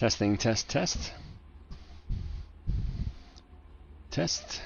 Testing, test, test. Test.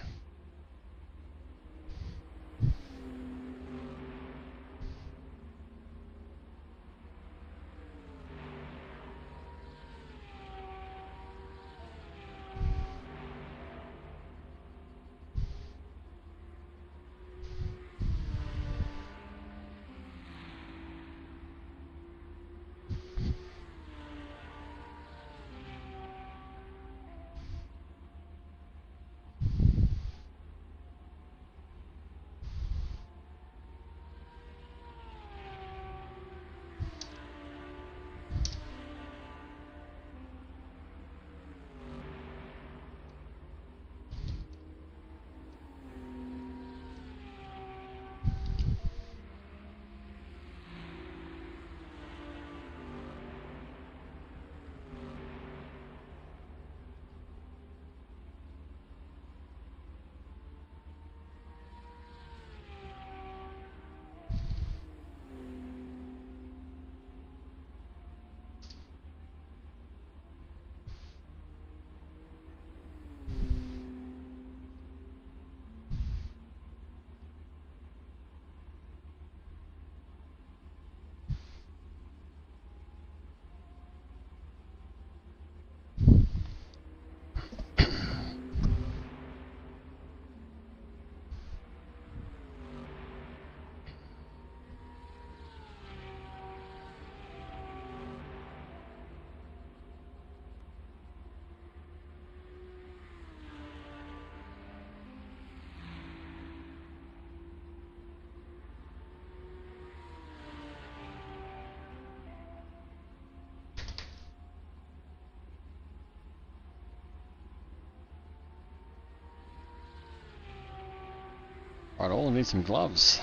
Right, all need some gloves.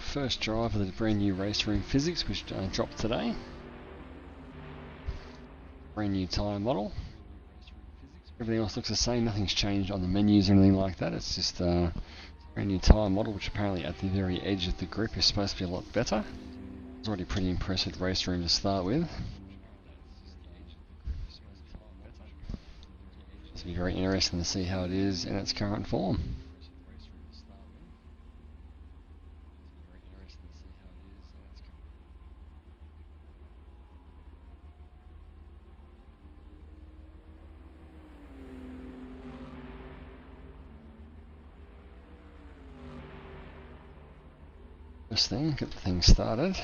First drive of the brand new RaceRoom physics, which dropped today. Brand new Tyre model. Everything else looks the same, nothing's changed on the menus or anything like that. It's just a brand new Tyre model, which apparently at the very edge of the grip is supposed to be a lot better. It's already pretty impressive RaceRoom to start with. It's be very interesting to see how it is in its current form. First thing, get the thing started.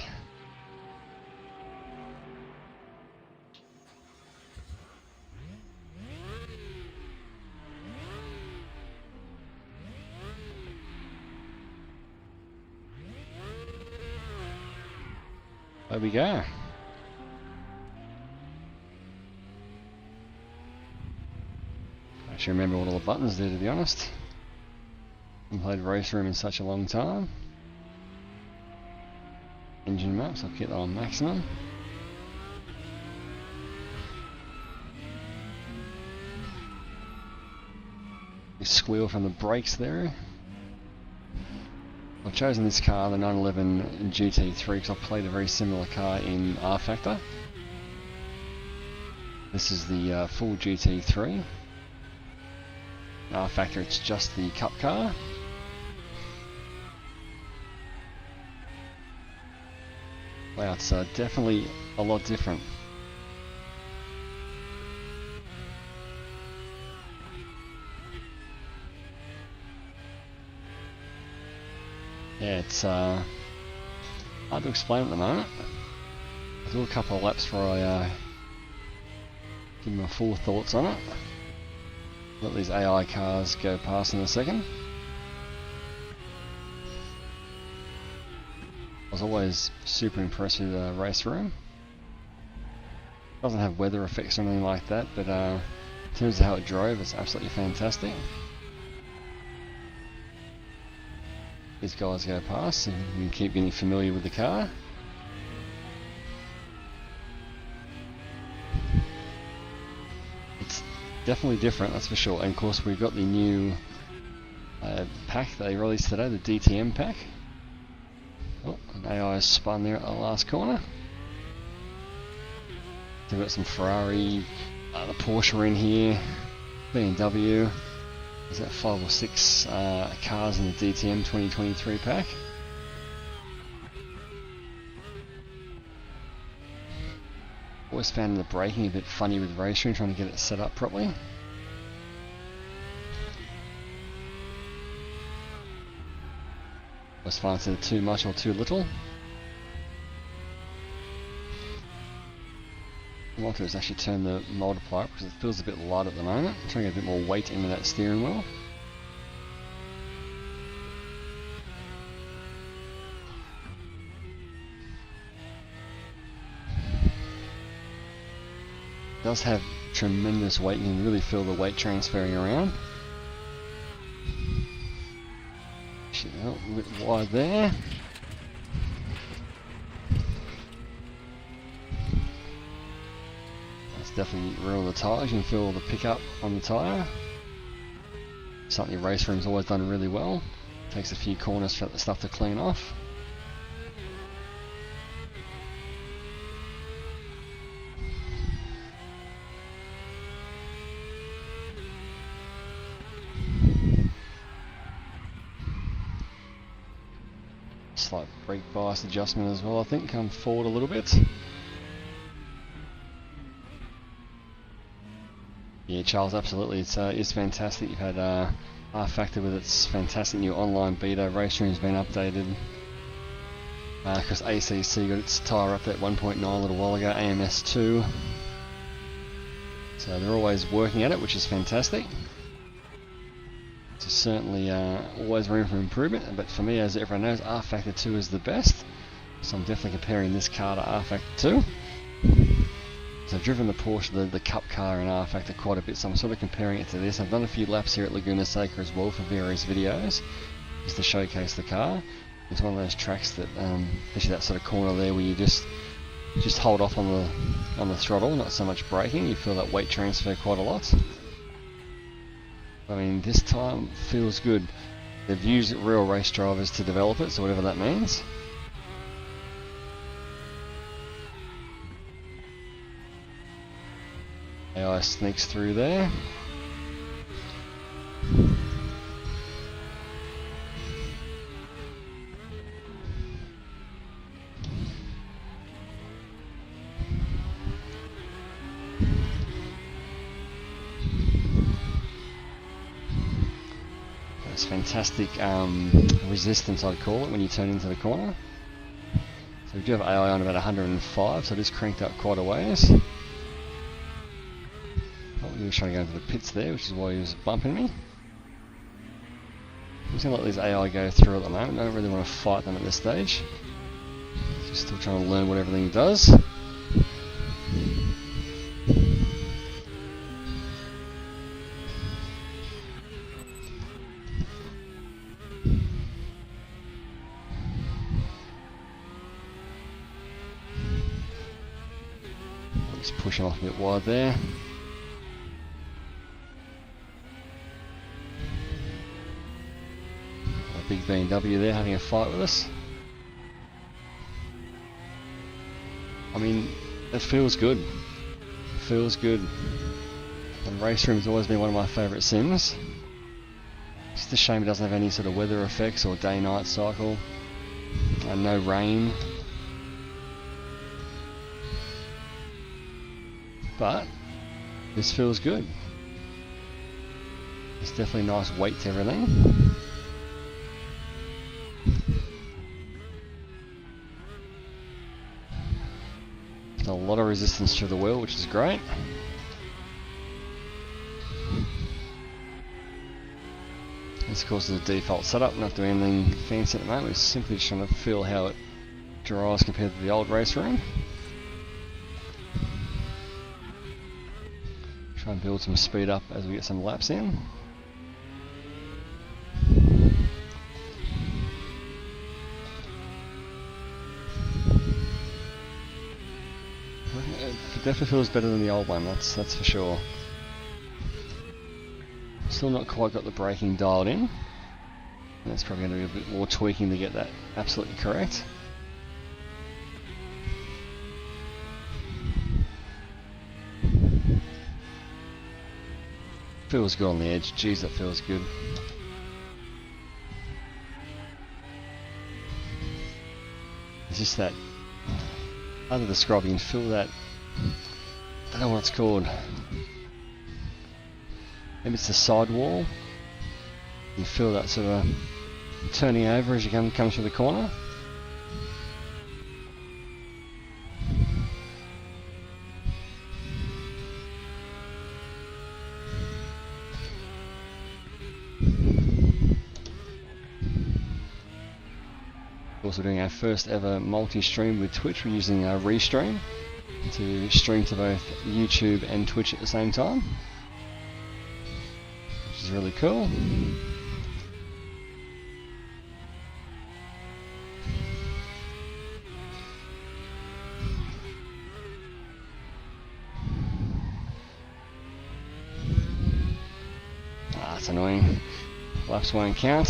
There we go. I actually remember what all the buttons do, to be honest. I haven't played RaceRoom in such a long time. Engine maps, I'll keep that on maximum. You squeal from the brakes there. I've chosen this car, the 911 GT3, because I've played a very similar car in R Factor. This is the full GT3. In R Factor, it's just the cup car. Wow, it's definitely a lot different. Yeah, it's hard to explain at the moment. I'll do a couple of laps before I give my full thoughts on it. Let these AI cars go past in a second. I was always super impressed with RaceRoom. Doesn't have weather effects or anything like that, but in terms of how it drove, it's absolutely fantastic. These guys go past, and you can keep getting familiar with the car. It's definitely different, that's for sure. And of course, we've got the new pack they released today, the DTM pack. Oh, an AI is spun there at the last corner. They've got some Ferrari, the Porsche are in here, BMW. There's that 5 or 6 cars in the DTM 2023 pack. Always found the braking a bit funny with RaceRoom, trying to get it set up properly. Always find it's either too much or too little. What I want to do is actually turn the multiplier up because it feels a bit light at the moment. I'm trying to get a bit more weight into that steering wheel. It does have tremendous weight, you can really feel the weight transferring around. Actually, a bit wide there. That's definitely real the tyres, you can feel the pickup on the tyre. Something RaceRoom's always done really well. Takes a few corners for the stuff to clean off. Slight brake bias adjustment as well, I think, come forward a little bit. Yeah, Charles, absolutely, it's fantastic. You've had R-Factor with its fantastic new online beta. RaceRoom's been updated because ACC got its tyre update 1.9 a little while ago, AMS2. So they're always working at it, which is fantastic. So certainly always room for improvement, but for me, as everyone knows, R-Factor 2 is the best. So I'm definitely comparing this car to R-Factor 2. So I've driven the Porsche, the Cup car in R-Factor quite a bit, so I'm sort of comparing it to this. I've done a few laps here at Laguna Seca as well for various videos, just to showcase the car. It's one of those tracks that, especially that sort of corner there where you just hold off on the throttle, not so much braking. You feel that weight transfer quite a lot. I mean, this time feels good. They've used real race drivers to develop it, so whatever that means. AI sneaks through there. It's fantastic resistance, I'd call it, when you turn into the corner. So we do have AI on about 105, so it is cranked up quite a ways. He was trying to go into the pits there, which is why he was bumping me. I'm just going to let these AI go through at the moment. I don't really want to fight them at this stage. Just still trying to learn what everything does. I'll just push him off a bit wide there. Big BMW there having a fight with us. I mean, it feels good. It feels good. And RaceRoom's always been one of my favourite sims. Just a shame it doesn't have any sort of weather effects or day-night cycle. And no rain. But this feels good. There's definitely nice weight to everything. A lot of resistance through the wheel, which is great. This of course is a default setup, not doing anything fancy at the moment. We're simply just trying to feel how it drives compared to the old RaceRoom. Try and build some speed up as we get some laps in. It definitely feels better than the old one, that's for sure. Still not quite got the braking dialed in. And that's probably going to be a bit more tweaking to get that absolutely correct. Feels good on the edge. Geez, that feels good. It's just that, hard to describe, you can feel that, I don't know what it's called. Maybe it's the sidewall. You feel that sort of turning over as you come through the corner. Also doing our first ever multi-stream with Twitch. We're using RaceRoom to stream to both YouTube and Twitch at the same time, which is really cool. That's annoying. Laps won't count.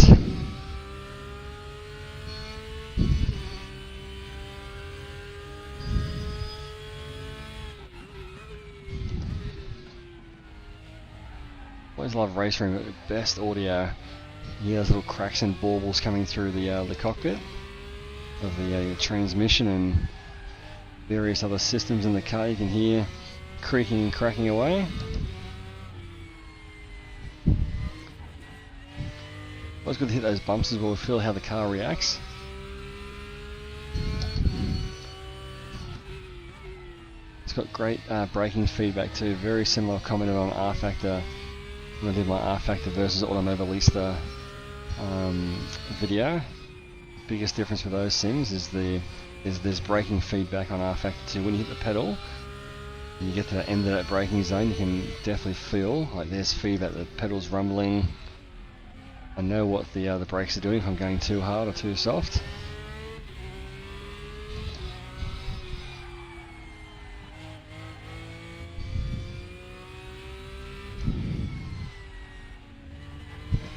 Always love RaceRoom, but the best audio. You hear those little cracks and baubles coming through the cockpit of the transmission and various other systems in the car. You can hear creaking and cracking away. Always good to hit those bumps as well, feel how the car reacts. It's got great braking feedback too, very similar. I commented on R Factor when I did my R Factor versus Automobilista video. Biggest difference with those sims is there's braking feedback on R Factor 2. When you hit the pedal and you get to the end of that braking zone, you can definitely feel like there's feedback, the pedal's rumbling. I know what the brakes are doing if I'm going too hard or too soft.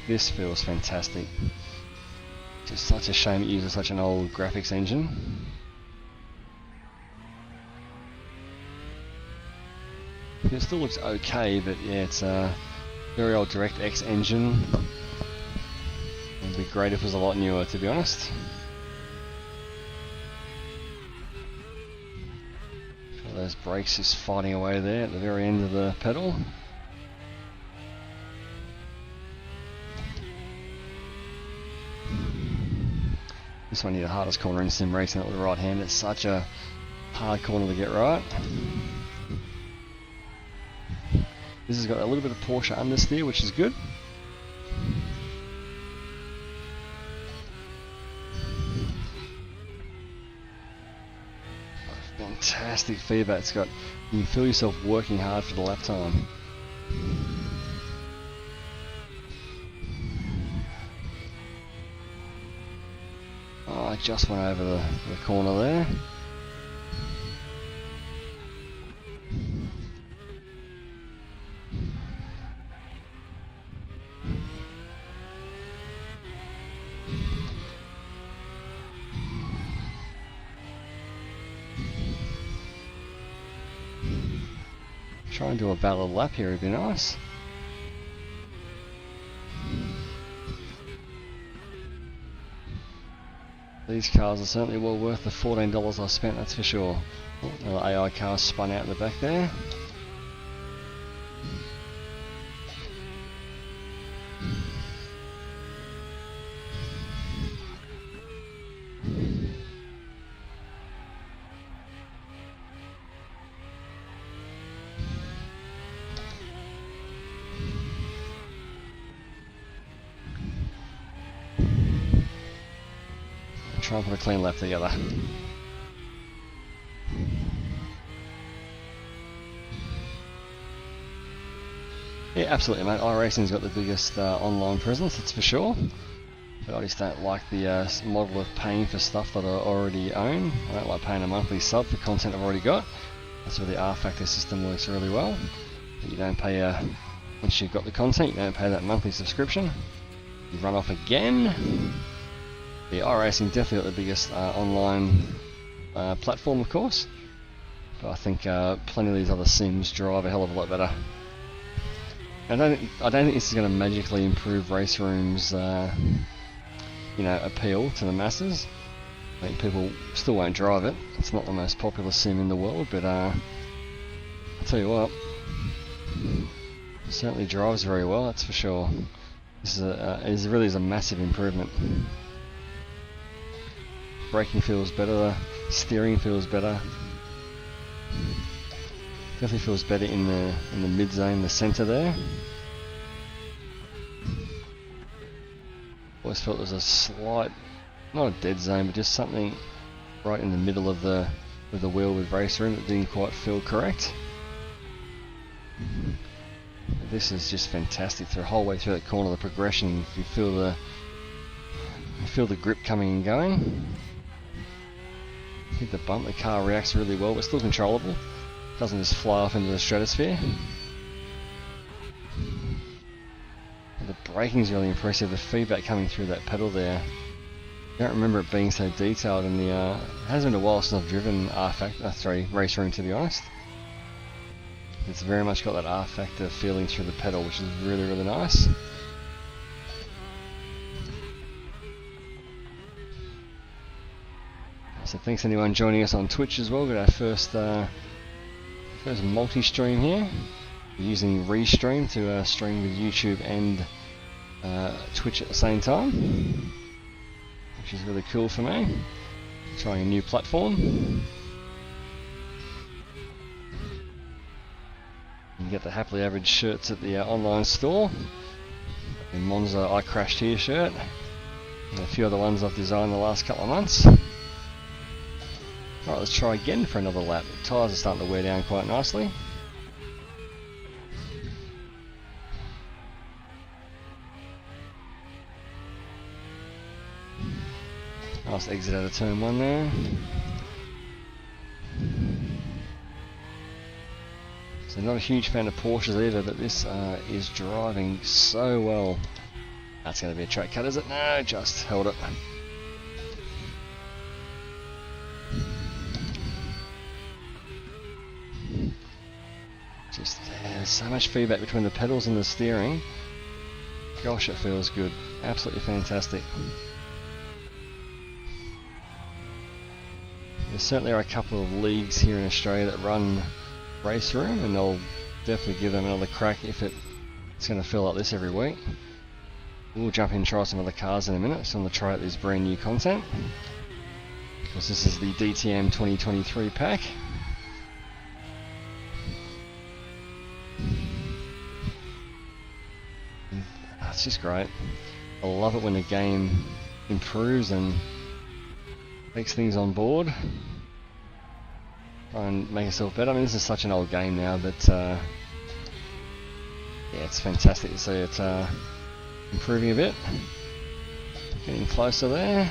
This feels fantastic. Just such a shame it uses such an old graphics engine. It still looks okay, but yeah, it's a very old DirectX engine. It'd be great if it was a lot newer, to be honest. Feel those brakes just fighting away there at the very end of the pedal. This one here, the hardest corner in sim racing with the right hand. It's such a hard corner to get right. This has got a little bit of Porsche understeer, which is good. Fantastic feedback. It's got, you can feel yourself working hard for the lap time. Oh, I just went over the corner there. Try and do a valid lap here, it'd be nice. These cars are certainly well worth the $14 I spent, that's for sure. Oh, the AI car spun out in the back there. Try and put a clean lap together. Yeah, absolutely, mate. iRacing's got the biggest online presence, that's for sure. But I just don't like the model of paying for stuff that I already own. I don't like paying a monthly sub for content I've already got. That's where the R Factor system works really well. You don't pay once you've got the content, you don't pay that monthly subscription. run off again. The iRacing definitely got the biggest online platform, of course, but I think plenty of these other sims drive a hell of a lot better. I don't think this is going to magically improve RaceRoom's appeal to the masses. I think people still won't drive it. It's not the most popular sim in the world, but I'll tell you what, it certainly drives very well, that's for sure. This is really a massive improvement. Braking feels better, steering feels better. Definitely feels better in the mid zone, the centre there. Always felt there was a slight, not a dead zone, but just something right in the middle of the wheel with RaceRoom that didn't quite feel correct. This is just fantastic. Through the whole way through that corner, the progression, you feel the grip coming and going. Hit the bump, the car reacts really well, but still controllable. Doesn't just fly off into the stratosphere. The braking's really impressive. The feedback coming through that pedal there. I don't remember it being so detailed, and it hasn't been a while since I've driven RaceRoom, to be honest. It's very much got that R factor feeling through the pedal, which is really, really nice. So thanks anyone joining us on Twitch as well. We've got our first multi-stream here. We're using RaceRoom to stream with YouTube and Twitch at the same time, which is really cool for me. Trying a new platform. You can get the Happily Average shirts at the online store. The Monza I Crashed Here shirt. And a few other ones I've designed the last couple of months. Alright, let's try again for another lap. The tyres are starting to wear down quite nicely. Nice exit out of turn 1 there. So not a huge fan of Porsches either, but this is driving so well. That's going to be a track cut, is it? No, just held it. Just there's so much feedback between the pedals and the steering. Gosh, it feels good. Absolutely fantastic. There certainly are a couple of leagues here in Australia that run RaceRoom, and I'll definitely give them another crack if it's going to feel like this every week. We'll jump in and try some other cars in a minute, so I'm going to try out this brand new content. Because this is the DTM 2023 pack. It's just great. I love it when the game improves and takes things on board. Try and make yourself better. I mean, this is such an old game now, but yeah, it's fantastic to see it improving a bit. Getting closer there.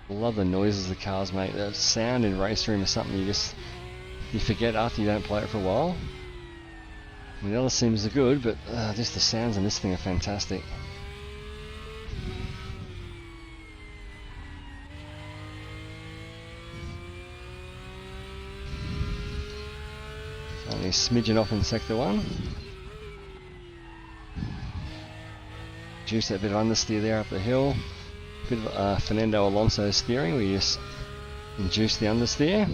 I love the noises the cars make. The sound in RaceRoom is something you forget after you don't play it for a while. I mean, the other sims are good, but just the sounds in this thing are fantastic. Only a smidgen off in sector 1. Reduce that bit of understeer there up the hill. Bit of Fernando Alonso steering, we just induce the understeer.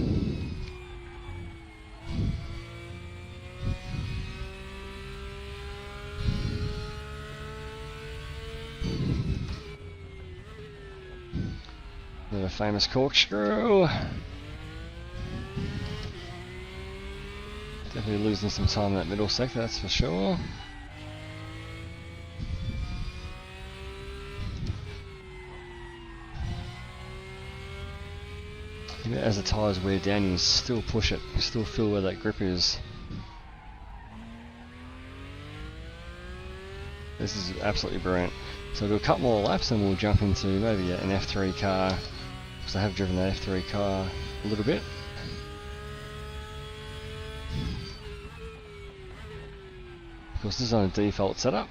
Then a famous corkscrew. Definitely losing some time in that middle sector, that's for sure. Even as the tyres wear down, you can still push it. You still feel where that grip is. This is absolutely brilliant. So we'll do a couple more laps and we'll jump into maybe an F3 car, because I have driven that F3 car a little bit. Of course, this is on a default setup,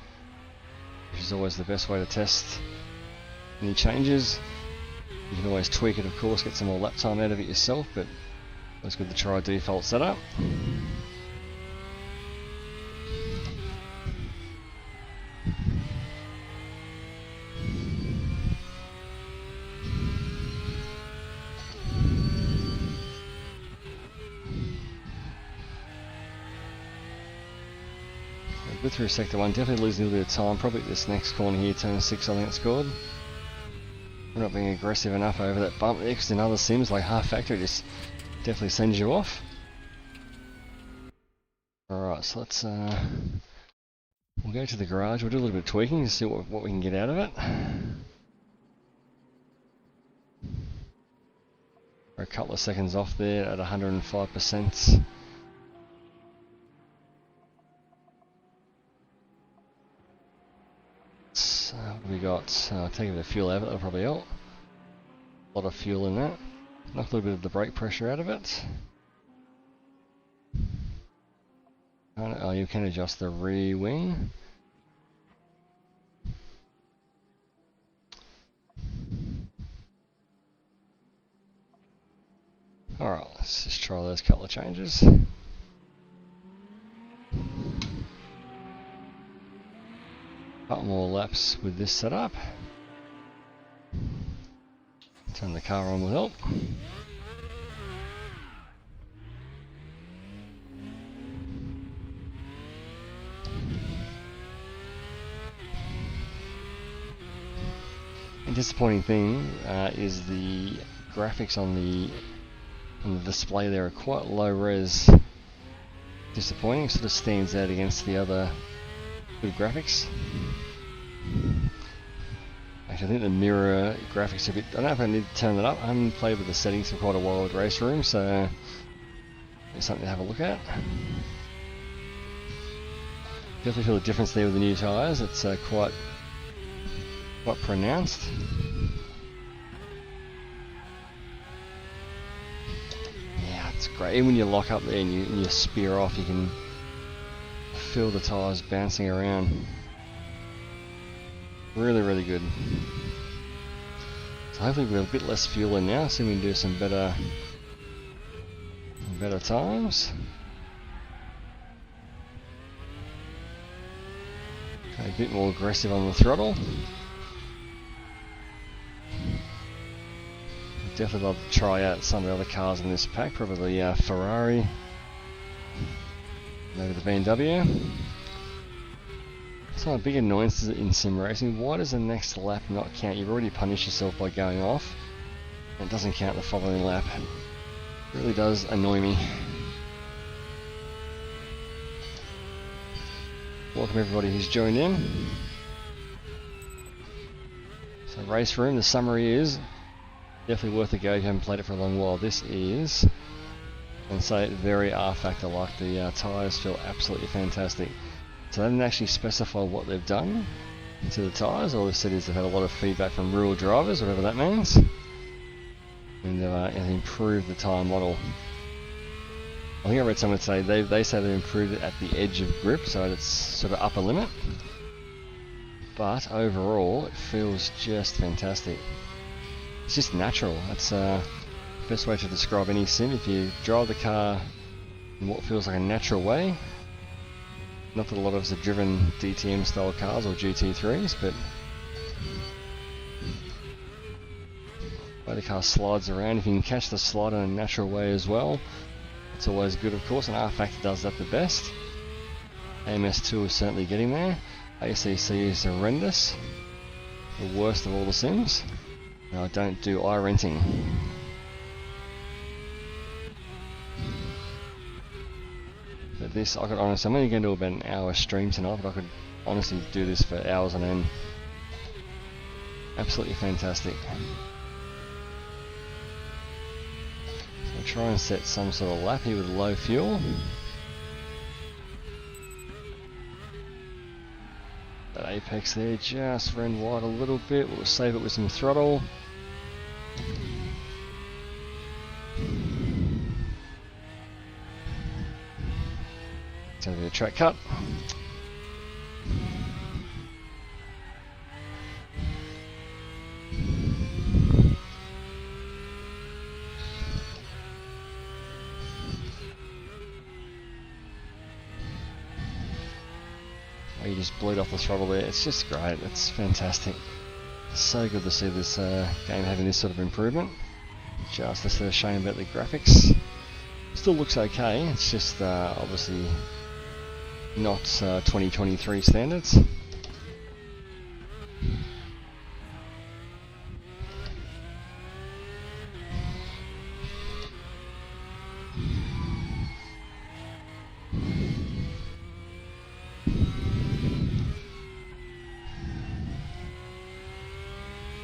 which is always the best way to test any changes. You can always tweak it, of course, get some more lap time out of it yourself, but it's good to try a default setup. Good through sector 1, definitely losing a little bit of time, probably this next corner here, turn 6 I think it's scored. We're not being aggressive enough over that bump there, because in other sims like half factory just definitely sends you off. Alright, so let's we'll go to the garage, we'll do a little bit of tweaking to see what we can get out of it. We're a couple of seconds off there at 105%. What have we got? Take a bit of fuel out of it, that'll probably help. A lot of fuel in that. Knock a little bit of the brake pressure out of it. Oh, you can adjust the rear wing. Alright, let's just try those couple of changes. Couple more laps with this setup. Turn the car on will help. The disappointing thing is the graphics on the display there are quite low res. Disappointing, sort of stands out against the other good graphics. Actually, I think the mirror graphics are a bit. I don't know if I need to turn that up. I haven't played with the settings for quite a while with RaceRoom, so it's something to have a look at. Definitely feel the difference there with the new tyres. It's quite pronounced. Yeah, it's great. Even when you lock up there and you spear off, you can feel the tyres bouncing around. Really, really good. So hopefully we've got a bit less fuel in now, so we can do some better times. Okay, a bit more aggressive on the throttle. I'd definitely love to try out some of the other cars in this pack, probably Ferrari, maybe the BMW. So a big annoyance in sim racing, why does the next lap not count? You've already punished yourself by going off, and it doesn't count the following lap. It really does annoy me. Welcome everybody who's joined in. So RaceRoom, the summary is definitely worth a go if you haven't played it for a long while. This is, and say, very R-Factor like. The tyres feel absolutely fantastic. So they didn't actually specify what they've done to the tyres. All they've said is they've had a lot of feedback from real drivers, whatever that means, and they've improved the tyre model. I think I read someone say they say they've improved it at the edge of grip, so it's sort of upper limit. But overall, it feels just fantastic. It's just natural. That's the best way to describe any sim. If you drive the car in what feels like a natural way. Not that a lot of us have driven DTM style cars or GT3s, but the way the car slides around, if you can catch the slide in a natural way as well, it's always good, of course, and R-Factor does that the best. AMS2 is certainly getting there. ACC is horrendous, the worst of all the sims. And I don't do iRenting. But this, I could honestly, I'm only going to do about an hour stream tonight, but I could honestly do this for hours on end. Absolutely fantastic. So I'll try and set some sort of lap here with low fuel. That apex there just ran wide a little bit. We'll save it with some throttle. Let's have a track cut. he just blew it off the throttle there. It's just great. It's fantastic. So good to see this game having this sort of improvement. Just a shame about the graphics. Still looks okay. It's just obviously not 2023 standards.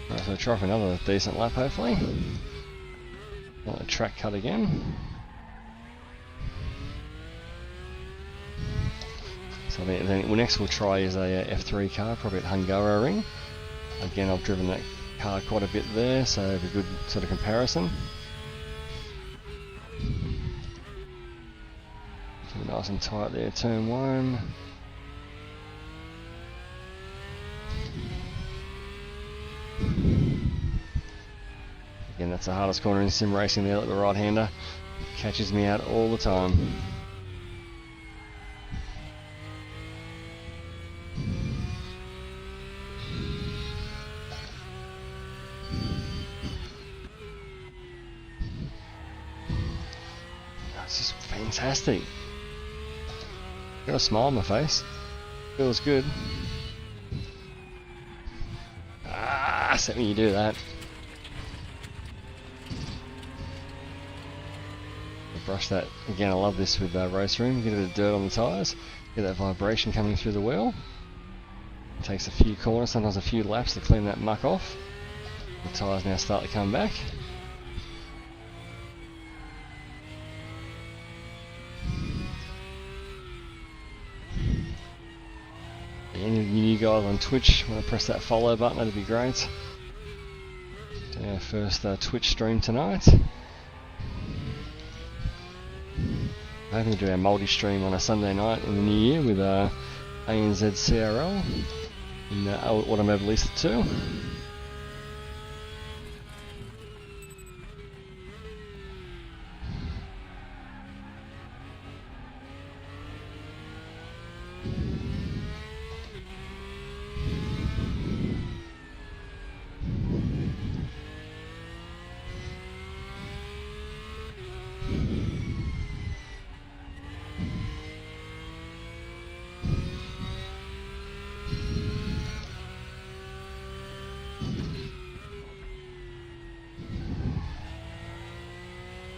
Right, so try for another decent lap hopefully. Another track cut again. So then next we'll try is a F3 car, probably at Hungaroring. Again, I've driven that car quite a bit there, so have a good sort of comparison. Keep it nice and tight there, turn 1. Again, that's the hardest corner in sim racing there, like the right-hander. Catches me out all the time. It's just fantastic. Got a smile on my face. Feels good. Ah, set me you do that. Brush that again. I love this with RaceRoom. Get a bit of dirt on the tyres, get that vibration coming through the wheel. It takes a few corners, sometimes a few laps to clean that muck off. The tyres now start to come back. Any of you new guys on Twitch want to press that follow button, that'd be great. Doing our first Twitch stream tonight. Hoping to do our multi-stream on a Sunday night in the new year with ANZ CRL in Automobilista 2.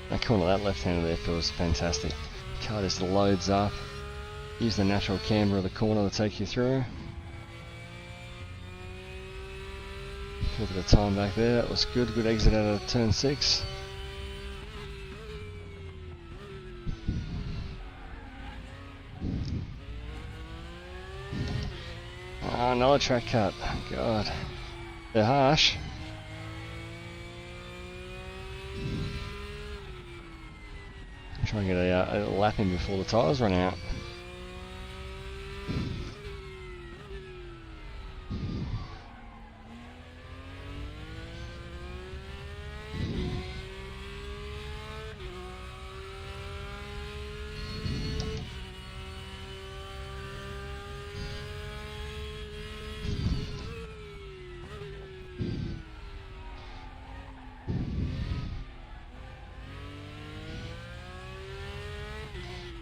That corner, that left-hander there feels fantastic. Car just loads up. Use the natural camber of the corner to take you through. Look at the time back there, that was good. Good exit out of turn 6. Oh, another track cut. God. They're harsh. Try and get a lap in before the tyres run out.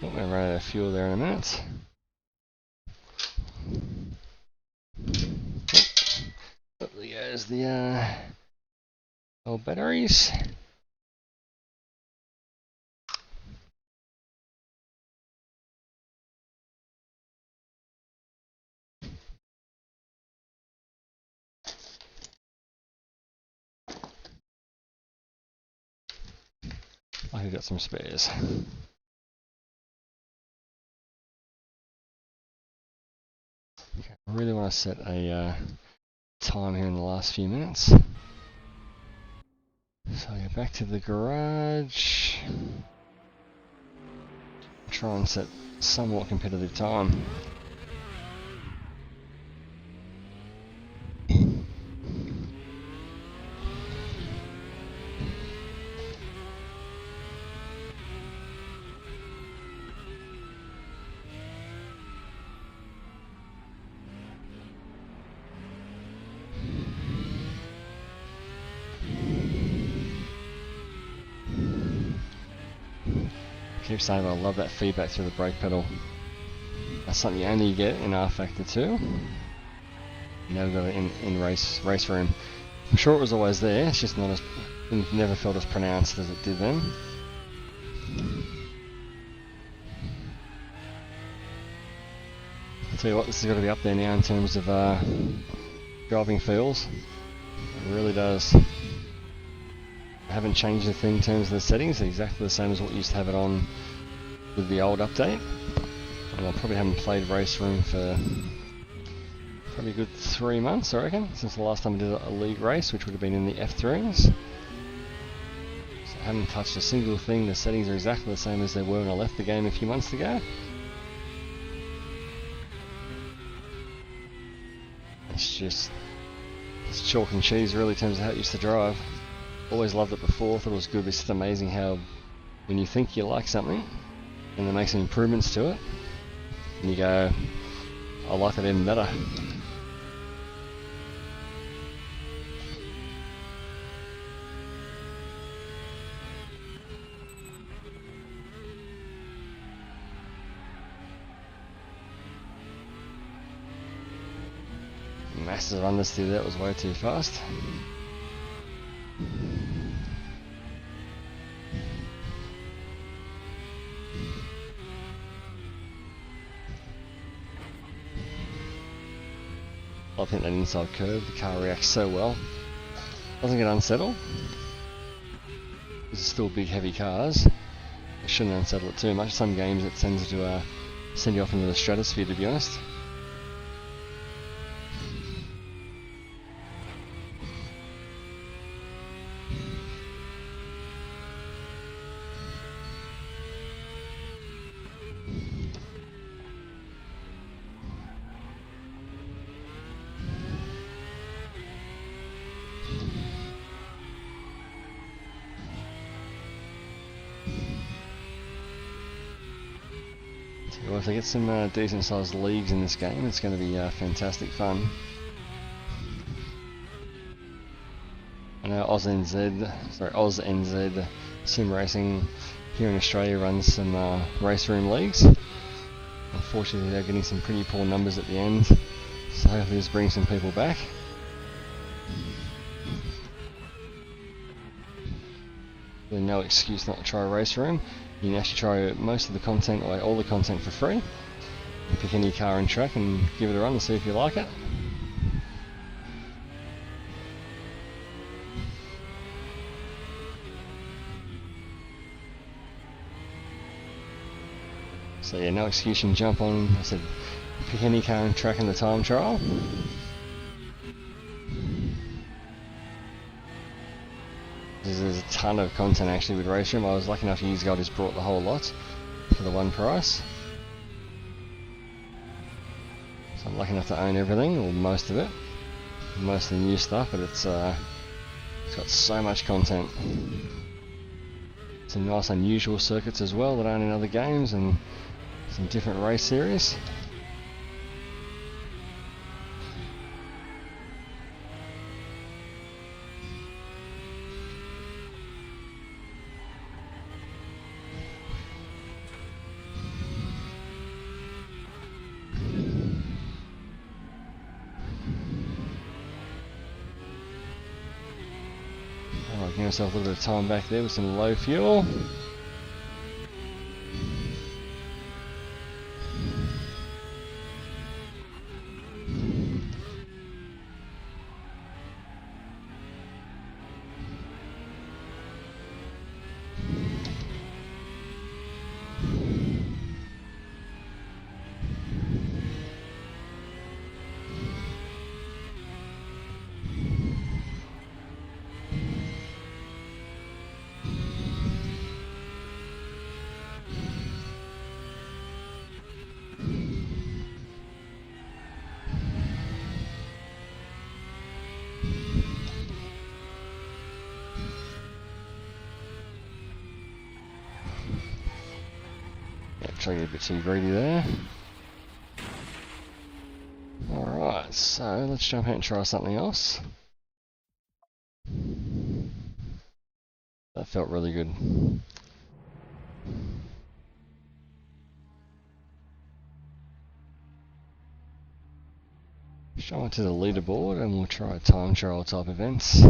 I'm going to run out of fuel there in a minute. Oh, there goes the old batteries. I've got some spares. Okay, I really want to set a time here in the last few minutes. So I go back to the garage. Try and set somewhat competitive time. I keep saying I love that feedback through the brake pedal. That's something you only get in R Factor 2. You never got it in RaceRoom. I'm sure it was always there, it's just not as, it never felt as pronounced as it did then. I'll tell you what, this has got to be up there now in terms of driving feels. It really does. I haven't changed a thing in terms of the settings, they're exactly the same as what you used to have it on with the old update. And I probably haven't played RaceRoom for probably a good 3 months, I reckon, since the last time I did a league race, which would have been in the F3s. So I haven't touched a single thing, the settings are exactly the same as they were when I left the game a few months ago. It's chalk and cheese really in terms of how it used to drive. Always loved it before, thought it was good, but it's just amazing how when you think you like something and they make some improvements to it, and you go, I like it even better. Massive understeer, that was way too fast. I think that inside curve, the car reacts so well. Doesn't get unsettled. These are still big heavy cars. It shouldn't unsettle it too much. Some games it tends to send you off into the stratosphere, to be honest. Well, if they get some decent sized leagues in this game, it's going to be fantastic fun. I know OzNZ Sim Racing here in Australia runs some RaceRoom leagues. Unfortunately, they're getting some pretty poor numbers at the end, so hopefully this brings some people back. There's no excuse not to try RaceRoom. You can actually try most of the content, or all the content, for free. You pick any car and track and give it a run and see if you like it. So yeah, no excuse, you can jump on, I said, pick any car and track in the time trial. There's a ton of content actually with RaceRoom. I was lucky enough years ago I just brought the whole lot for the one price. So I'm lucky enough to own everything, or most of it. Most of the new stuff, but it's got so much content. Some nice unusual circuits as well that aren't in other games, and some different race series. Alright, give myself a little bit of time back there with some low fuel. Try to get a bit too greedy there. Alright, so let's jump out and try something else. That felt really good. Jump onto the leaderboard and we'll try time trial type events.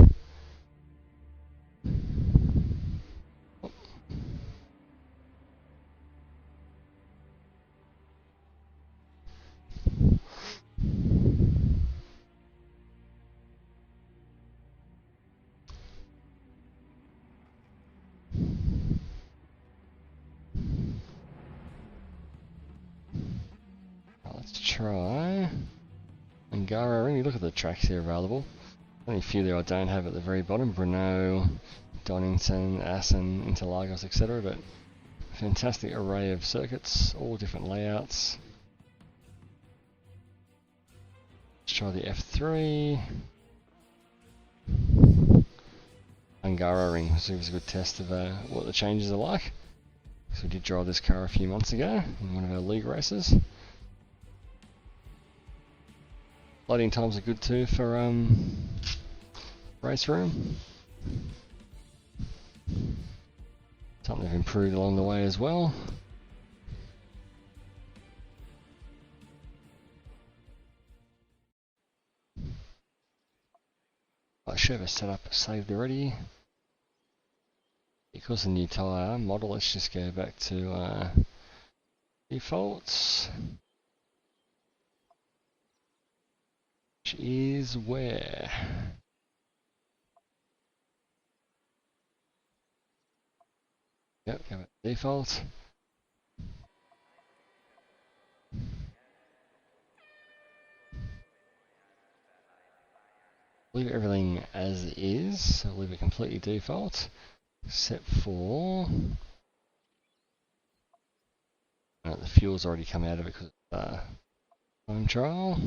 Let's try Angara Ring. You look at the tracks here available. Only a few there I don't have at the very bottom. Brno, Donington, Assen, Interlagos, etc. But fantastic array of circuits, all different layouts. Let's try the F3. Angara Ring, so it was a good test of what the changes are like. So we did drive this car a few months ago in one of our league races. Loading times are good too for RaceRoom. Something they've improved along the way as well. I should have a setup saved already. Because the new Tyre model, let's just go back to defaults. Which is where? Yep, go back to default. Leave everything as is, so leave it completely default, except for the fuel's already come out of it because it's time trial.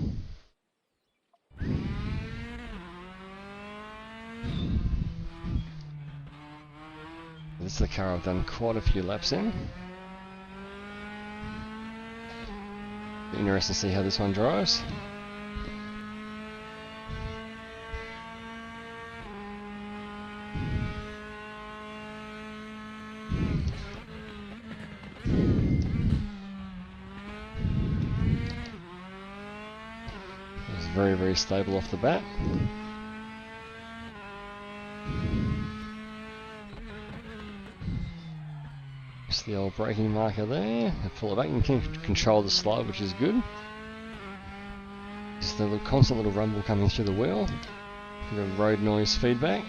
This is the car I've done quite a few laps in. Interesting to see how this one drives. It's very, very stable off the bat. Just the old braking marker there. Pull it back and you can control the slide, which is good. Just the constant little rumble coming through the wheel. Bit of road noise feedback.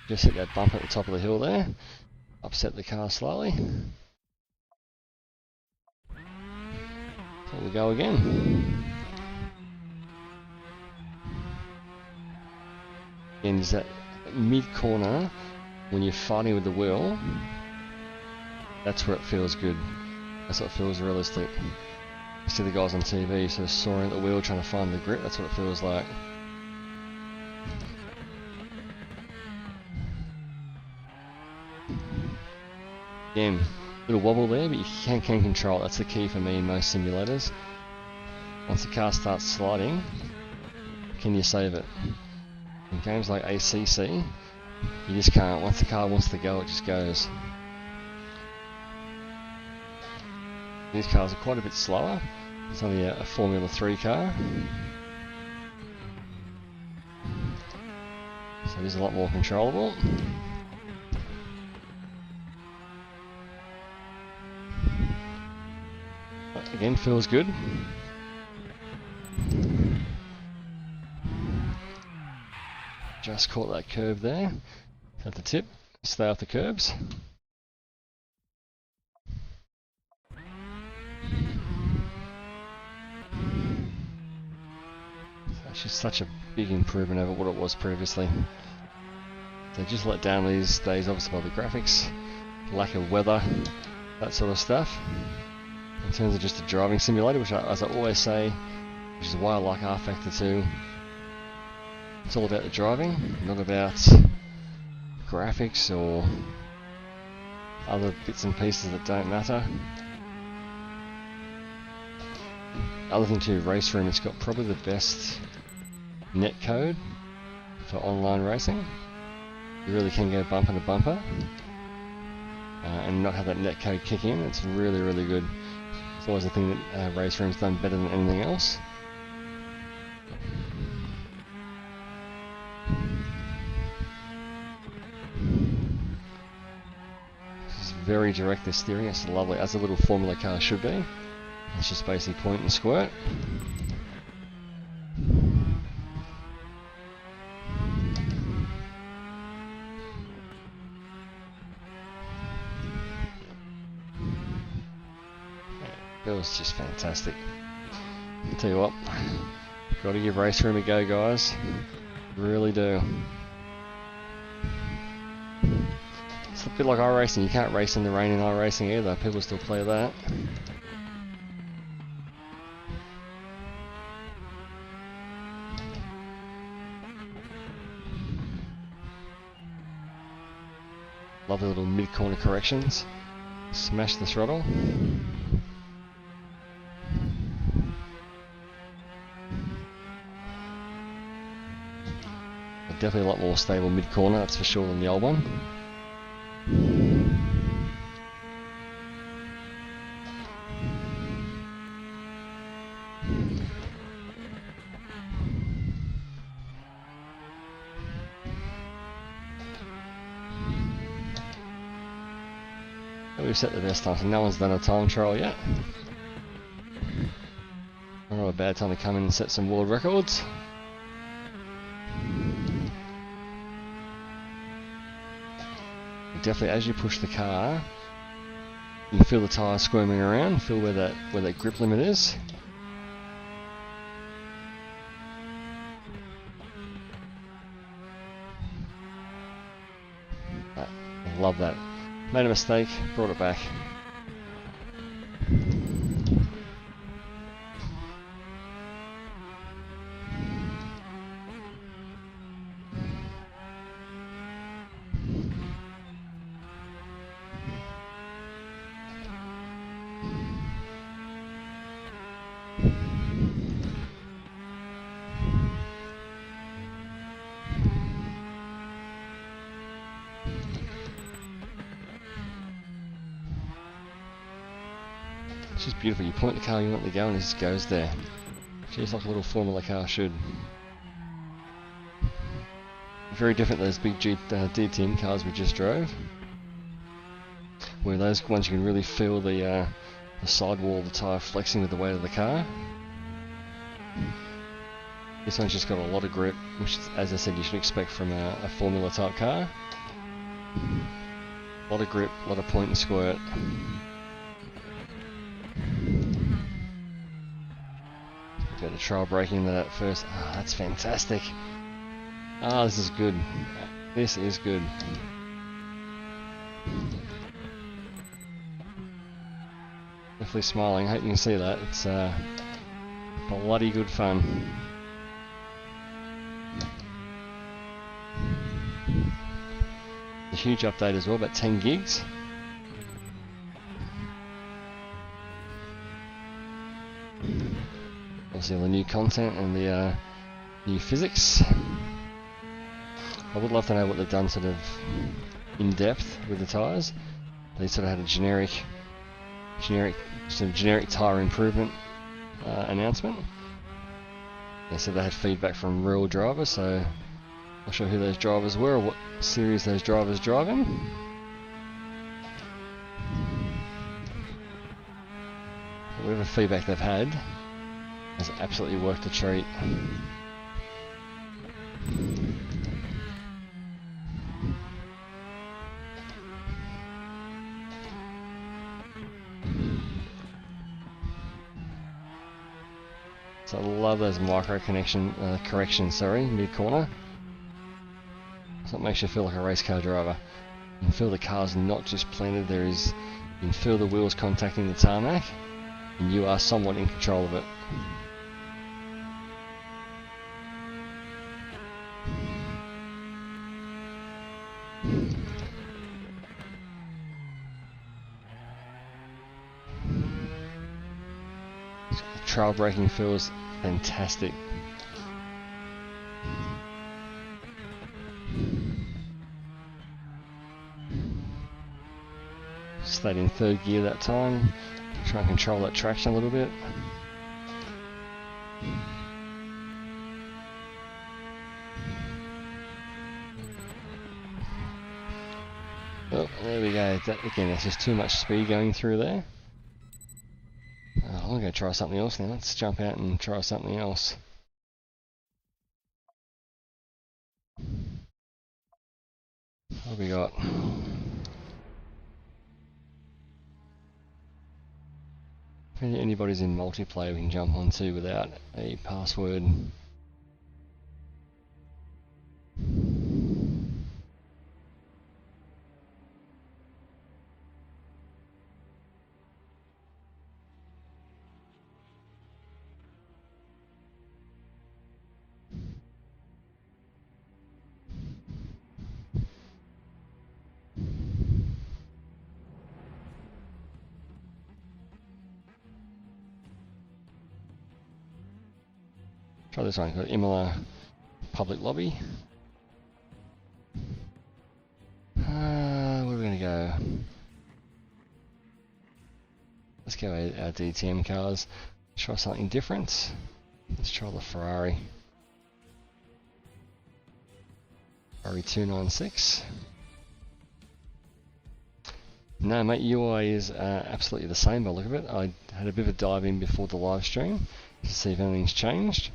Just hit that bump at the top of the hill there. Upset the car slightly. So we go again. And is that mid-corner, when you're fighting with the wheel, that's where it feels good. That's what feels realistic. You see the guys on TV sort of soaring at the wheel trying to find the grip, that's what it feels like. Again, little wobble there, but you can control it. That's the key for me in most simulators. Once the car starts sliding, can you save it? In games like ACC, you just can't. Once the car wants to go, it just goes. These cars are quite a bit slower. It's only a Formula 3 car. So it is a lot more controllable. But again, feels good. Just caught that curve there at the tip. Stay off the curbs. It's actually such a big improvement over what it was previously. They just let down these days, obviously by the graphics, lack of weather, that sort of stuff. In terms of just a driving simulator, which as I always say, which is why I like R Factor 2. It's all about the driving, not about graphics or other bits and pieces that don't matter. Other thing too, RaceRoom, it's got probably the best net code for online racing. You really can go bumper to bumper. and not have that netcode kick in. It's really, really good. It's always a thing that RaceRoom's done better than anything else. It's very direct, the steering. It's lovely, as a little Formula car should be. It's just basically point and squirt. It was just fantastic. I'll tell you what, gotta give RaceRoom a go, guys. Really do. It's a bit like iRacing. You can't race in the rain in iRacing either. People still play that. Lovely little mid-corner corrections. Smash the throttle. Definitely a lot more stable mid-corner, that's for sure, than the old one. We've set the best time, so no one's done a time trial yet. Not a bad time to come in and set some world records. Definitely, as you push the car, you can feel the tyre squirming around, feel where that grip limit is. I love that. Made a mistake, brought it back. It's just beautiful. You point the car you want to go and it just goes there. Just like a little Formula car should. Very different to those big DTM cars we just drove. Where those ones you can really feel the sidewall of the tyre flexing with the weight of the car. This one's just got a lot of grip, which, as I said, you should expect from a Formula type car. A lot of grip, a lot of point and squirt. Got the trial braking into that first. Oh, that's fantastic. Oh, this is good. This is good. Definitely smiling. I hope you can see that. It's bloody good fun. A huge update as well, about 10 gigs. Obviously all the new content and the new physics. I would love to know what they've done sort of in depth with the tyres. They sort of had a generic tyre improvement announcement. They said they had feedback from real drivers, so not sure who those drivers were or what series those drivers drive in. Whatever feedback they've had has absolutely worked a treat. So I love those micro corrections, mid-corner. So it makes you feel like a race car driver. You can feel the car's not just planted, you can feel the wheels contacting the tarmac, and you are somewhat in control of it. Trail braking feels fantastic. stayed in third gear that time. Try and control that traction a little bit. Oh, there we go. That, again, there's just too much speed going through there. I'm going to try something else now. Let's jump out and try something else. What have we got? If anybody's in multiplayer, we can jump on to without a password. Try this one, got Imola public lobby. Where are we going to go? Let's go our DTM cars. Try something different. Let's try the Ferrari. Ferrari 296. No mate, UI is absolutely the same by the look of it. I had a bit of a dive in before the live stream to see if anything's changed.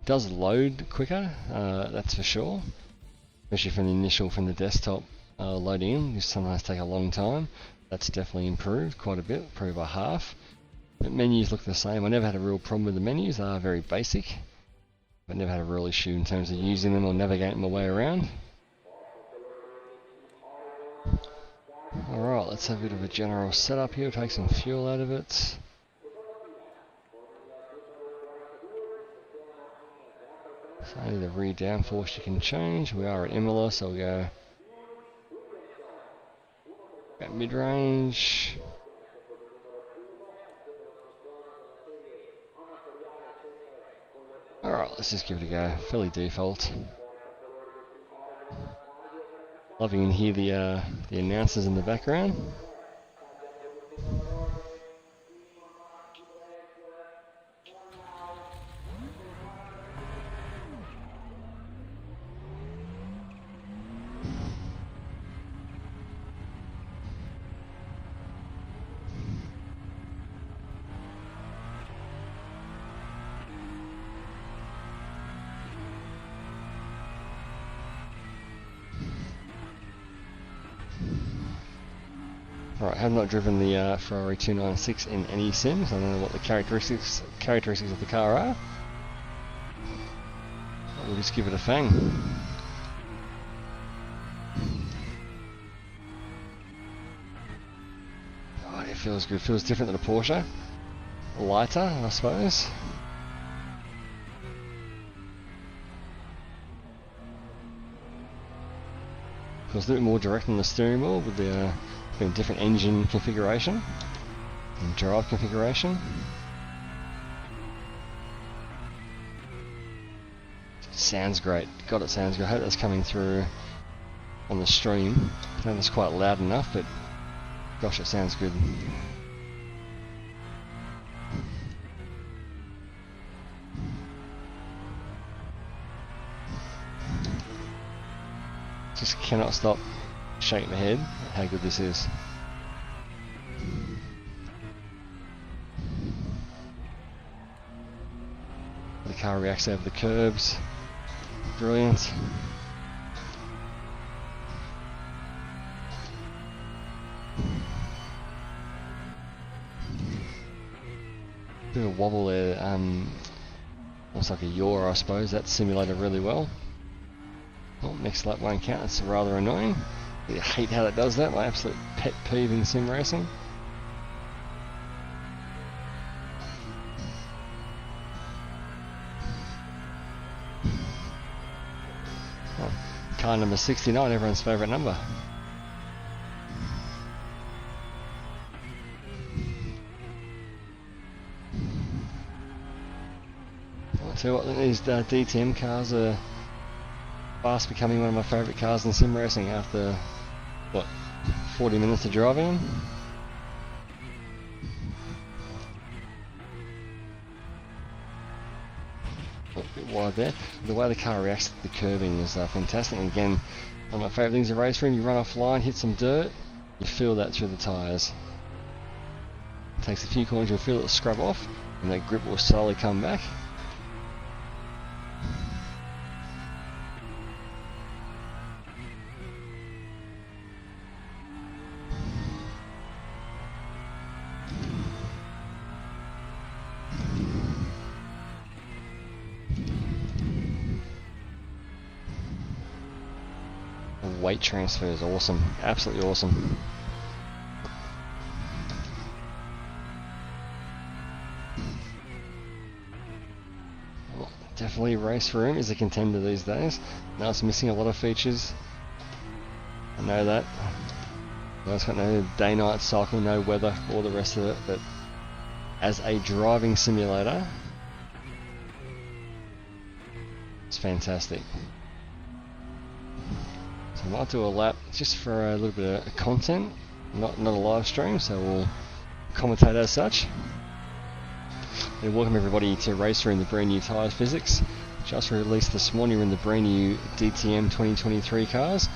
It does load quicker, that's for sure. Especially from the desktop loading in. This sometimes take a long time. That's definitely improved quite a bit, probably by half. But menus look the same. I never had a real problem with the menus. They are very basic. But never had a real issue in terms of using them or navigating my way around. Alright, let's have a bit of a general setup here, take some fuel out of it. So only the rear downforce you can change. We are at Imola, so we'll go about mid-range. Alright, let's just give it a go. Fairly default. Loving to hear the announcers in the background. Right, I have not driven the Ferrari 296 in any sims. I don't know what the characteristics of the car are. We'll just give it a fang. Oh, it feels good. Feels different than a Porsche. Lighter, I suppose. Feels a little bit more direct on the steering wheel with the different engine configuration and drive configuration. Sounds great. God, it sounds good. I hope that's coming through on the stream. I know it's quite loud enough, but gosh, it sounds good. Just cannot stop shaking my head at how good this is. The car reacts over the curbs. Brilliant. Bit of a wobble there, almost like a yaw, I suppose. That's simulated really well. Oh, next lap won't count, that's rather annoying. I hate how that does that, my absolute pet peeve in sim racing. Oh, car number 69, everyone's favourite number. I'll tell you what, these DTM cars are fast becoming one of my favourite cars in sim racing after, what, 40 minutes to drive in. A bit wide there. The way the car reacts to the curbing is fantastic. And again, one of my favourite things in RaceRoom, you run offline, hit some dirt, you feel that through the tyres. It takes a few corners, you'll feel it scrub off, and that grip will slowly come back. Weight transfer is awesome, absolutely awesome. Well, definitely RaceRoom is a contender these days. Now it's missing a lot of features. I know that. Well, it's got no day-night cycle, no weather, all the rest of it, but as a driving simulator, it's fantastic. I might do a lap just for a little bit of content, not a live stream, so we'll commentate as such. And welcome everybody to RaceRoom, the brand new tyres physics. Just released this morning in the brand new DTM 2023 cars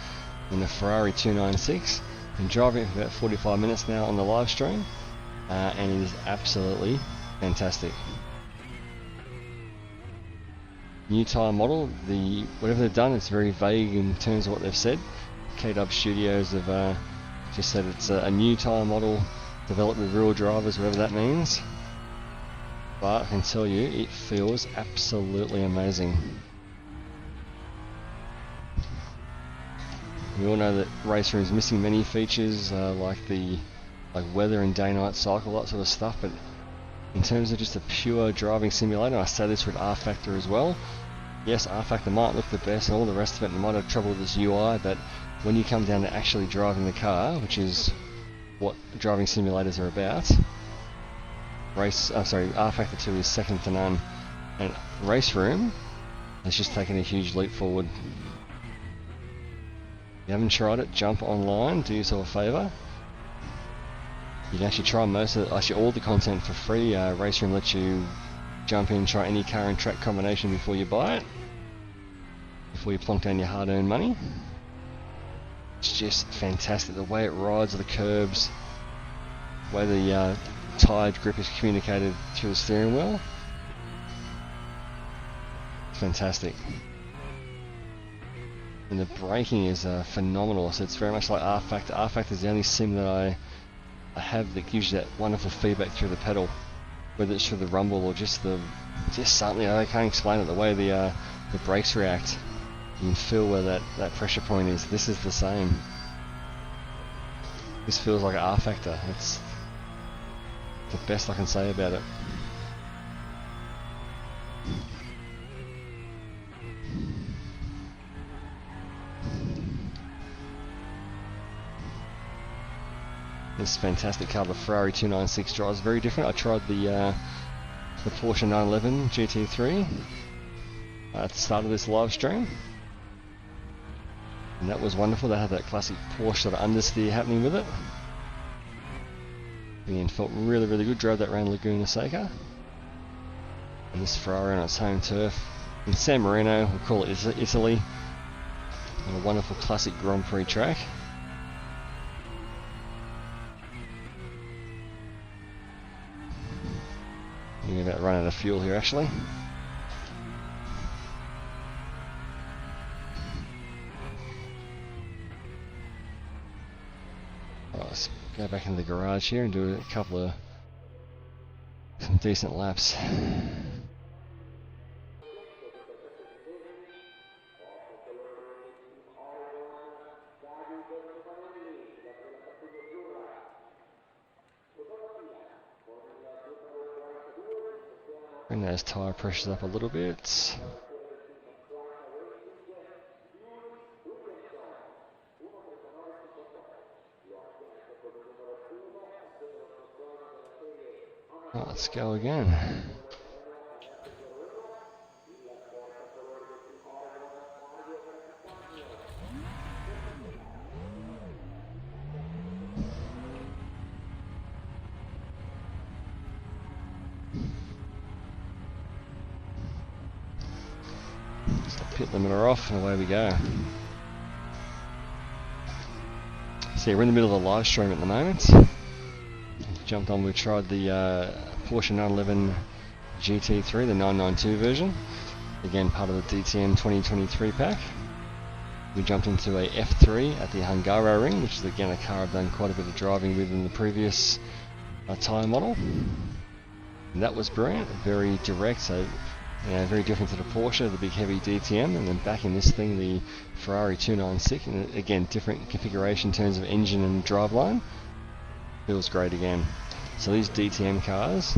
in the Ferrari 296. Been driving it for about 45 minutes now on the live stream, and it is absolutely fantastic. New tyre model, whatever they've done, it's very vague in terms of what they've said. KW Studios have just said it's a new tyre model developed with real drivers, whatever that means. But I can tell you, it feels absolutely amazing. We all know that RaceRoom is missing many features like weather and day-night cycle, that sort of stuff, but in terms of just a pure driving simulator, I say this with R Factor as well. Yes, R Factor might look the best and all the rest of it, and might have trouble with this UI, but when you come down to actually driving the car, which is what driving simulators are about, R Factor 2 is second to none, and RaceRoom has just taken a huge leap forward. If you haven't tried it, jump online, do yourself a favour. You can actually try all the content for free. RaceRoom lets you jump in and try any car and track combination before you buy it, before you plonk down your hard-earned money. It's just fantastic, the way it rides the curbs, the way the tyre grip is communicated through the steering wheel. It's fantastic. And the braking is phenomenal, so it's very much like R Factor. R Factor is the only sim that I have that gives you that wonderful feedback through the pedal, whether it's through the rumble or just something. I can't explain it. The way the brakes react, you can feel where that pressure point is. This is the same. This feels like an R Factor. It's the best I can say about it. This fantastic car, the Ferrari 296, drives very different. I tried the Porsche 911 GT3 at the start of this live stream, and that was wonderful. They had that classic Porsche sort of understeer happening with it. Again, felt really, really good. Drove that around Laguna Seca, and this Ferrari on its home turf in San Marino, we'll call it Italy, on a wonderful classic Grand Prix track. We're about to run out of fuel here actually. Right, let's go back into the garage here and do a couple of some decent laps. Bring those tyre pressures up a little bit. Right, let's go again. pit limiter off, and away we go. So yeah, we're in the middle of the live stream at the moment. Jumped on, we tried the Porsche 911 GT3, the 992 version. Again, part of the DTM 2023 pack. We jumped into a F3 at the Hungaroring, which is again a car I've done quite a bit of driving with in the previous Tyre model. And that was brilliant, very direct, so very different to the Porsche, the big heavy DTM, and then back in this thing, the Ferrari 296, and again, different configuration in terms of engine and driveline. Feels great again. So these DTM cars,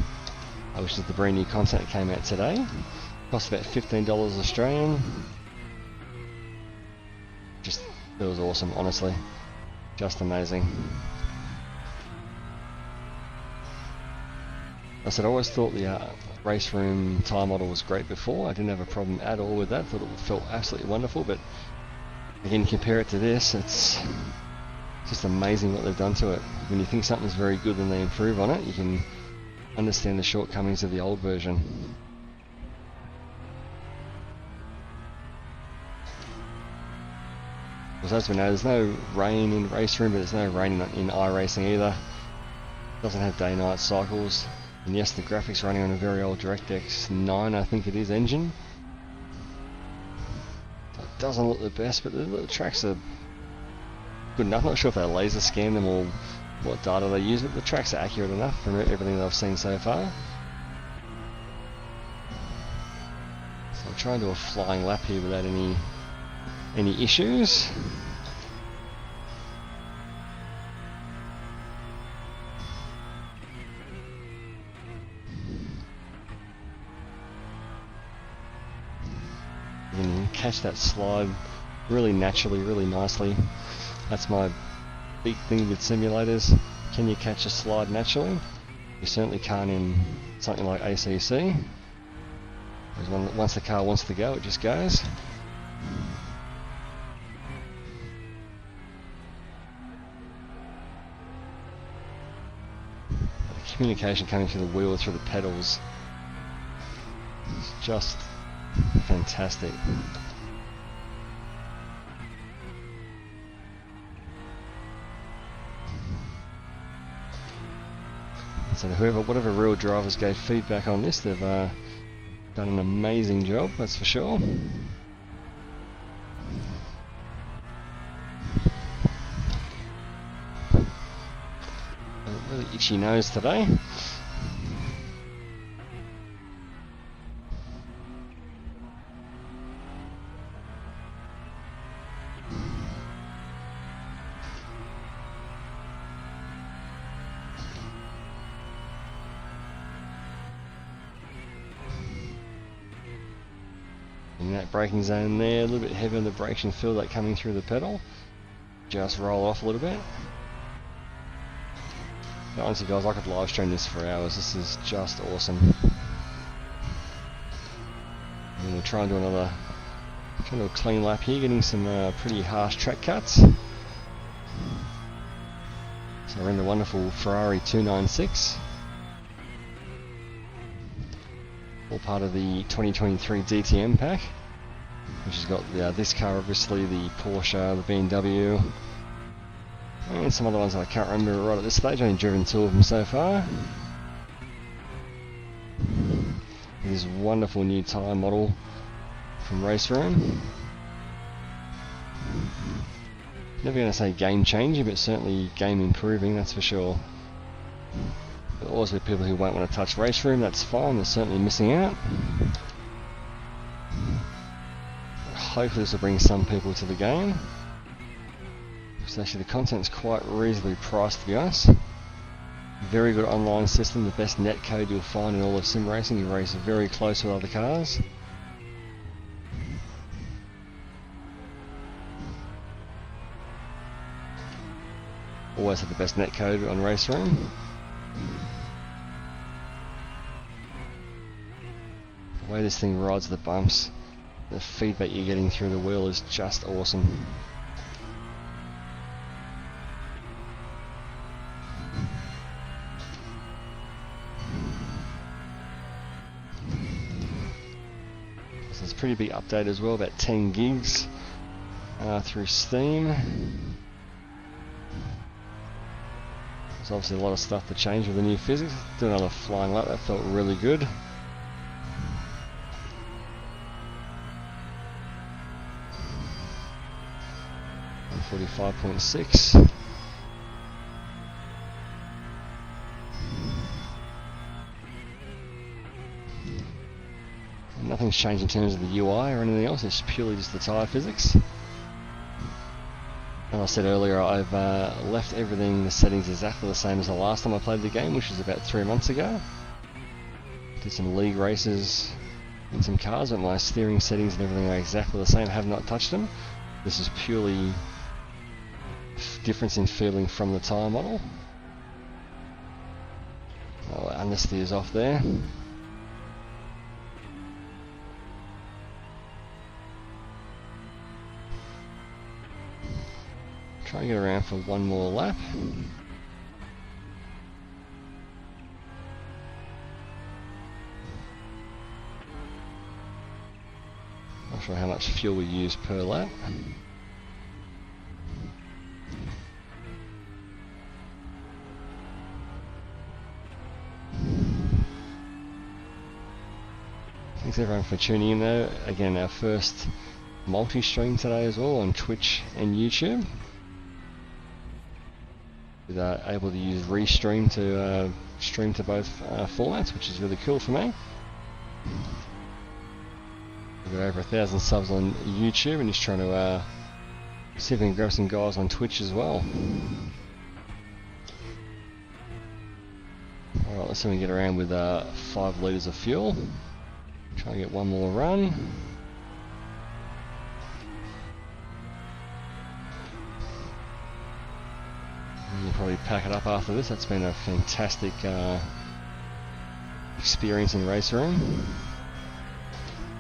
which is the brand new content that came out today, cost about $15 Australian. Just feels awesome, honestly. Just amazing. I said I always thought the RaceRoom Tyre model was great before. I didn't have a problem at all with that. Thought it felt absolutely wonderful. But again, compare it to this, it's just amazing what they've done to it. When you think something's very good and they improve on it, you can understand the shortcomings of the old version. Because as we know, there's no rain in RaceRoom, but there's no rain in iRacing either. It doesn't have day-night cycles. And yes, the graphics running on a very old DirectX 9, I think it is, engine. So it doesn't look the best, but the tracks are good enough. Not sure if they laser scan them or what data they use, but the tracks are accurate enough from everything that I've seen so far. So I'll try and do a flying lap here without any issues. You can catch that slide really naturally, really nicely. That's my big thing with simulators. Can you catch a slide naturally? You certainly can't in something like ACC. Because once the car wants to go, it just goes. The communication coming through the wheel, through the pedals, is just fantastic. So whatever real drivers gave feedback on this, they've done an amazing job, that's for sure. A really itchy nose today. In that braking zone there, a little bit heavy on the brakes and feel that coming through the pedal. Just roll off a little bit. But honestly guys, I could live stream this for hours. This is just awesome. And we'll try and do a clean lap here, getting some pretty harsh track cuts. So we're in the wonderful Ferrari 296. All part of the 2023 DTM pack, which has got this car, obviously, the Porsche, the BMW, and some other ones that I can't remember right at this stage. I've only driven 2 of them so far. This wonderful new Tyre model from RaceRoom. Never going to say game changing, but certainly game improving, that's for sure. There'll always be people who won't want to touch RaceRoom, that's fine, they're certainly missing out. Hopefully this will bring some people to the game. Because actually the content's quite reasonably priced, to be honest. Very good online system, the best net code you'll find in all of sim racing. You race very close with other cars. Always have the best net code on RaceRoom. The way this thing rides the bumps, the feedback you're getting through the wheel is just awesome. So it's pretty big update as well, about 10 gigs through Steam. There's obviously a lot of stuff to change with the new physics. Do another flying lap, that felt really good. .45.6. Nothing's changed in terms of the UI or anything else, it's purely just the tyre physics. As I said earlier, I've left everything, the settings exactly the same as the last time I played the game, which was about 3 months ago. Did some league races in some cars, but my steering settings and everything are exactly the same, have not touched them. This is purely difference in feeling from the tyre model. Oh, understeer's off there. Try and get around for one more lap. Not sure how much fuel we use per lap. Thanks everyone for tuning in though. Again, our first multi-stream today as well on Twitch and YouTube. We're able to use RaceRoom to stream to both formats, which is really cool for me. We've got over 1,000 subs on YouTube and just trying to see if we can grab some guys on Twitch as well. Alright, let's see if we can get around with 5 litres of fuel. Try and get one more run. We'll probably pack it up after this. That's been a fantastic experience in RaceRoom.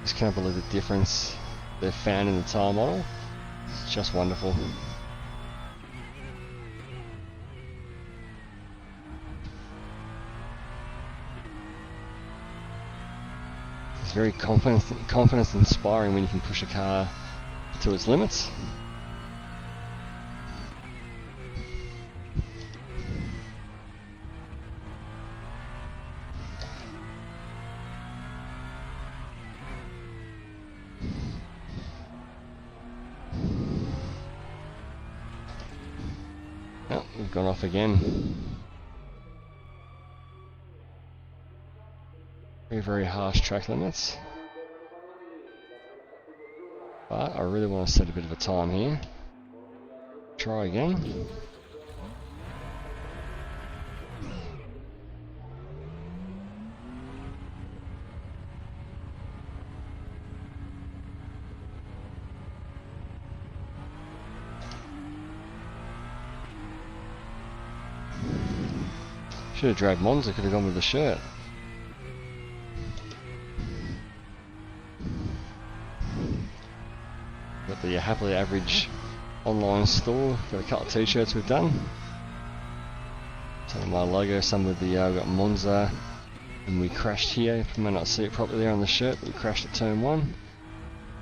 Just can't believe the difference they've found in the tyre model. It's just wonderful. It's very confidence inspiring when you can push a car to its limits. Oh, we've gone off again. Very harsh track limits, but I really want to set a bit of a time here. Try again. Should have dragged Monza, could have gone with the shirt. Got the Happily Average online store, got a couple of t-shirts we've done. Some of my logo, some with the, we've got Monza, and we crashed here. You may not see it properly there on the shirt, but we crashed at turn 1.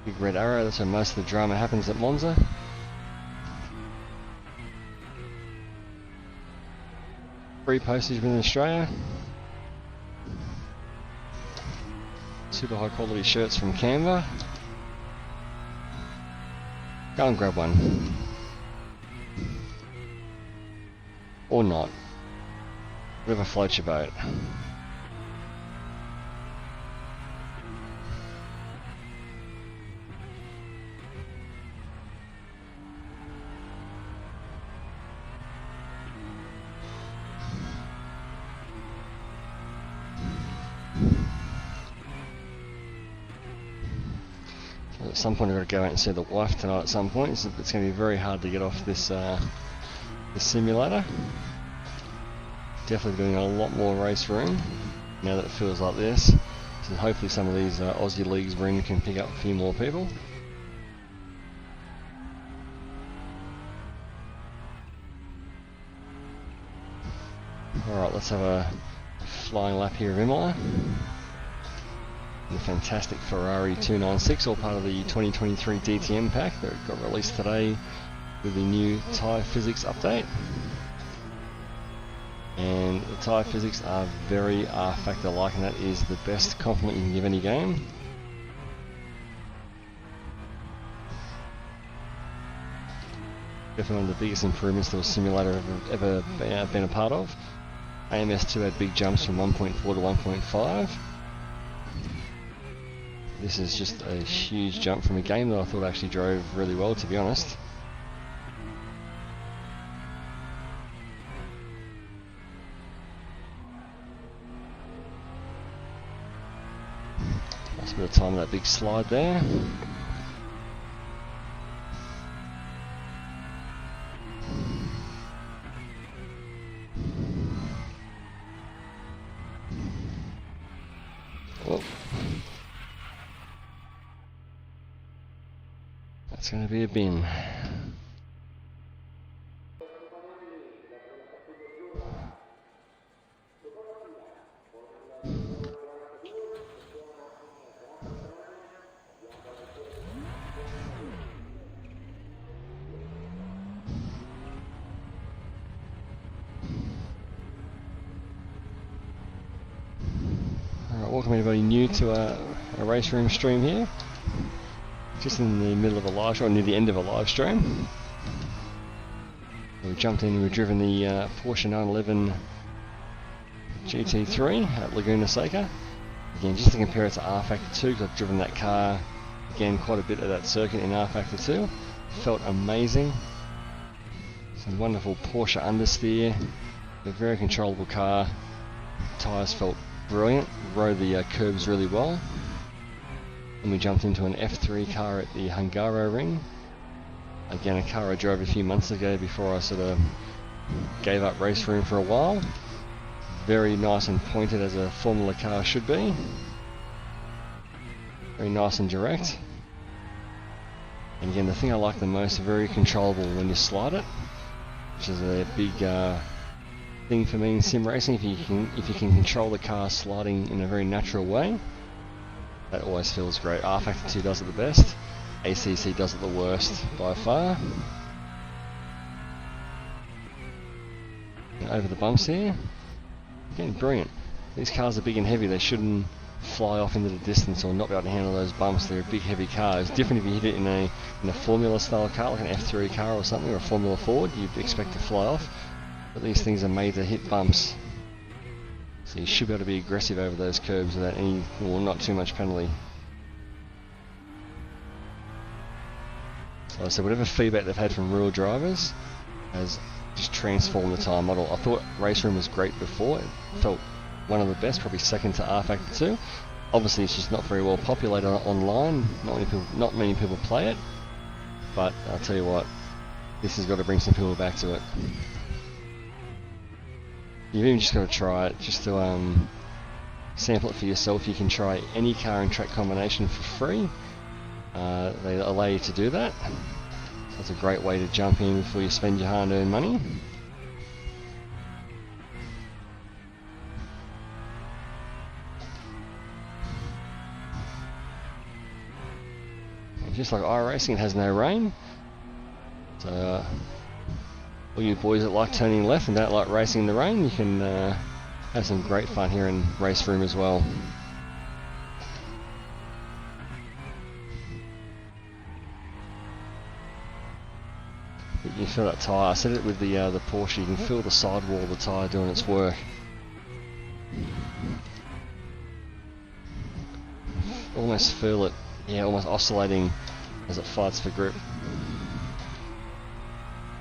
Big red arrow, that's where most of the drama happens at Monza. Free postage within Australia. Super high quality shirts from Canva. Go and grab one. Or not. Whatever floats your boat. At some point I've got to go out and see the wife tonight at some point. It's going to be very hard to get off this this simulator. Definitely doing a lot more RaceRoom now that it feels like this. So hopefully some of these Aussie leagues we're in can pick up a few more people. Alright, let's have a flying lap here of Imola. The fantastic Ferrari 296, all part of the 2023 DTM pack that got released today with the new tyre physics update. And the tyre physics are very R-factor-like, and that is the best compliment you can give any game. Definitely one of the biggest improvements to a simulator I've ever been a part of. AMS2 had big jumps from 1.4 to 1.5. This is just a huge jump from a game that I thought actually drove really well, to be honest. Lost a bit of time on that big slide there. Oh. That's going to be a bin. Alright, welcome anybody new to a RaceRoom stream here. Just in the middle of a live stream, or near the end of a live stream. We jumped in and we've driven the Porsche 911 GT3 at Laguna Seca. Again, just to compare it to R-Factor 2, because I've driven that car, again, quite a bit of that circuit in R-Factor 2. Felt amazing. Some wonderful Porsche understeer. A very controllable car. Tyres felt brilliant. Rode the curbs really well. And we jumped into an F3 car at the Hungaroring. Again, a car I drove a few months ago before I sort of gave up RaceRoom for a while. Very nice and pointed as a Formula car should be. Very nice and direct. And again, the thing I like the most, very controllable when you slide it, which is a big thing for me in sim racing. If you can control the car sliding in a very natural way, that always feels great. R-Factor 2 does it the best. ACC does it the worst by far. And over the bumps here. Again, brilliant. These cars are big and heavy. They shouldn't fly off into the distance or not be able to handle those bumps. They're a big, heavy car. It's different if you hit it in a Formula style car, like an F3 car or something, or a Formula Ford. You'd expect to fly off. But these things are made to hit bumps. So you should be able to be aggressive over those curbs without any, well, not too much penalty. So whatever feedback they've had from real drivers has just transformed the tyre model. I thought RaceRoom was great before. It felt one of the best, probably second to R-Factor 2. Obviously it's just not very well populated online. Not many people play it. But I'll tell you what, this has got to bring some people back to it. You've even just got to try it, just to sample it for yourself. You can try any car and track combination for free. They allow you to do that. So that's a great way to jump in before you spend your hard-earned money. And just like iRacing, it has no rain. So all you boys that like turning left and don't like racing in the rain, you can have some great fun here in RaceRoom as well. You can feel that tyre. I said it with the Porsche, you can feel the sidewall of the tyre doing its work. Almost feel it, yeah, almost oscillating as it fights for grip.